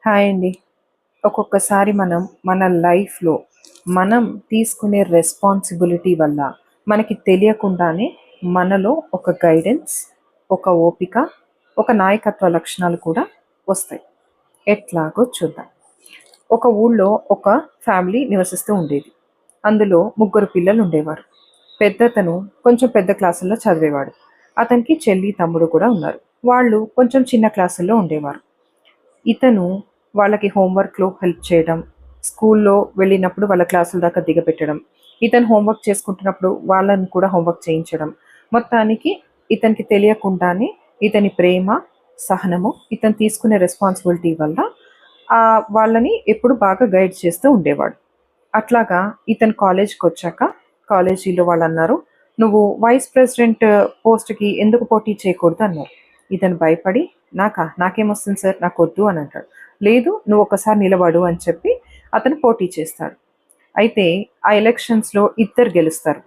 Hi అండి. ఒక్కొక్కసారి మనం మన లైఫ్‌లో మనం తీసుకునే రెస్పాన్సిబిలిటీ వల్ల మనకి తెలియకుండానే మనలో ఒక గైడెన్స్, ఒక ఓపిక, ఒక నాయకత్వ లక్షణాలు కూడా వస్తాయి. ఎట్లాగో చూద్దాం. ఒక ఊళ్ళో ఒక ఫ్యామిలీ నివసిస్తూ ఉండేది. అందులో ముగ్గురు పిల్లలు ఉండేవారు. పెద్దతను కొంచెం పెద్ద క్లాసుల్లో చదివేవాడు. అతనికి చెల్లి, తమ్ముడు కూడా ఉన్నారు. వాళ్ళు కొంచెం చిన్న క్లాసుల్లో ఉండేవారు. ఇతను వాళ్ళకి హోంవర్క్‌లో హెల్ప్ చేయడం, స్కూల్లో వెళ్ళినప్పుడు వాళ్ళ క్లాసుల దాకా దిగబెట్టడం, ఇతను హోంవర్క్ చేసుకుంటున్నప్పుడు వాళ్ళని కూడా హోంవర్క్ చేయించడం. మొత్తానికి ఇతనికి తెలియకుండానే ఇతని ప్రేమ, సహనము, ఇతను తీసుకునే రెస్పాన్సిబిలిటీ వల్ల వాళ్ళని ఎప్పుడు బాగా గైడ్ చేస్తూ ఉండేవాడు. అట్లాగా ఇతను కాలేజ్‌కొచ్చాక కాలేజీలో వాళ్ళన్నారు, "నువ్వు వైస్ ప్రెసిడెంట్ పోస్ట్‌కి ఎందుకు పోటీ చేయకూడదు?" అన్నారు. ఇతను భయపడి, నాకేమొస్తుంది సార్, నాకొద్దు" అని అంటాడు. "లేదు, నువ్వు ఒక్కసారి నిలబడు" అని చెప్పి అతను పోటీ చేస్తాడు. అయితే ఆ ఎలక్షన్స్‌లో ఇద్దరు గెలుస్తారు.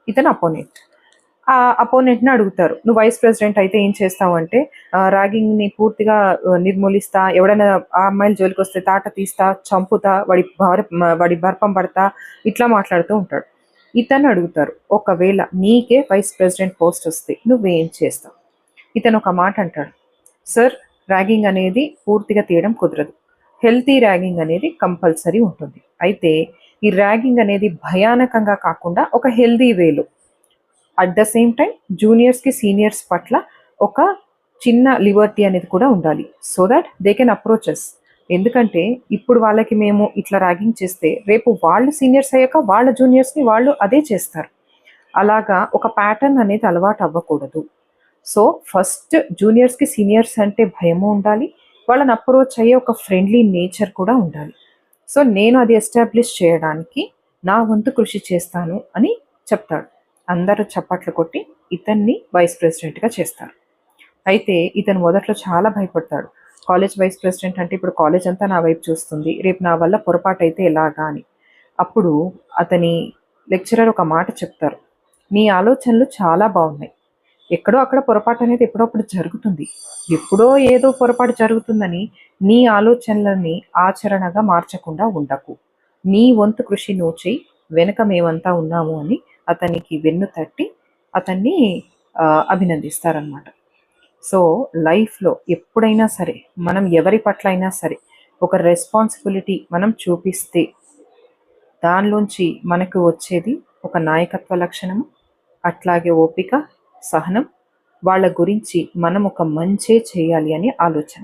ఇతను అపోనెంట్. ఆ అపోనెంట్‌ని అడుగుతారు, "నువ్వు వైస్ ప్రెసిడెంట్ అయితే ఏం చేస్తావు?" అంటే, "ర్యాగింగ్‌ని పూర్తిగా నిర్మూలిస్తా, ఎవడైనా ఆ అమ్మాయిల జోలికొస్తే తాట తీస్తా, చంపుతా, వాడి బర్పం పడతా" ఇట్లా మాట్లాడుతూ ఉంటాడు. ఇతన్ని అడుగుతారు, "ఒకవేళ నీకే వైస్ ప్రెసిడెంట్ పోస్ట్ వస్తే నువ్వేం చేస్తావు?" ఇతను ఒక మాట అంటాడు, "సార్, ర్యాగింగ్ అనేది పూర్తిగా తీయడం కుదరదు. హెల్తీ ర్యాగింగ్ అనేది కంపల్సరీ ఉంటుంది. అయితే ఈ ర్యాగింగ్ అనేది భయానకంగా కాకుండా ఒక హెల్తీ వేలో, అట్ ద సేమ్ టైం జూనియర్స్‌కి, సీనియర్స్ పట్ల ఒక చిన్న లిబర్టీ అనేది కూడా ఉండాలి. So that they can approach us. ఎందుకంటే ఇప్పుడు వాళ్ళకి మేము ఇట్లా ర్యాగింగ్ చేస్తే రేపు వాళ్ళు సీనియర్స్ అయ్యాక వాళ్ళ జూనియర్స్‌ని వాళ్ళు అదే చేస్తారు. అలాగా ఒక ప్యాటర్న్ అనేది అలవాటు అవ్వకూడదు. సో ఫస్ట్ జూనియర్స్‌కి, సీనియర్స్ అంటే భయము ఉండాలి. వాళ్ళని అప్రోచ్ అయ్యే ఒక ఫ్రెండ్లీ నేచర్ కూడా ఉండాలి. సో నేను అది ఎస్టాబ్లిష్ చేయడానికి నా వంతు కృషి చేస్తాను" అని చెప్తాడు. అందరూ చప్పట్లు కొట్టి ఇతన్ని వైస్ ప్రెసిడెంట్‌గా చేస్తారు. అయితే ఇతను మొదట్లో చాలా భయపడతాడు. కాలేజ్ వైస్ ప్రెసిడెంట్ అంటే ఇప్పుడు కాలేజ్ అంతా నా వైపు చూస్తుంది. రేపు నా వల్ల పొరపాటైతే ఎలాగా అని. అప్పుడు అతని లెక్చరర్ ఒక మాట చెప్తారు, "నీ ఆలోచనలు చాలా బావున్నాయి. ఎక్కడో అక్కడ పొరపాటు అనేది ఎప్పుడో అప్పుడు జరుగుతుంది. ఎప్పుడో ఏదో పొరపాటు జరుగుతుందని నీ ఆలోచనలని ఆచరణగా మార్చకుండా ఉండకు. నీ వంతు కృషి నువ్వు చెయ్యి. వెనక మేమంతా ఉన్నాము" అని అతనికి వెన్ను తట్టి అతన్ని అభినందిస్తారనమాట. సో లైఫ్‌లో ఎప్పుడైనా సరే, మనం ఎవరి పట్ల అయినా సరే, ఒక రెస్పాన్సిబిలిటీ మనం చూపిస్తే దానిలోంచి మనకు వచ్చేది ఒక నాయకత్వ లక్షణము, అట్లాగే ఓపిక, సహనం, వాళ్ళ గురించి మనం ఒక మంచే చేయాలి అనే ఆలోచన.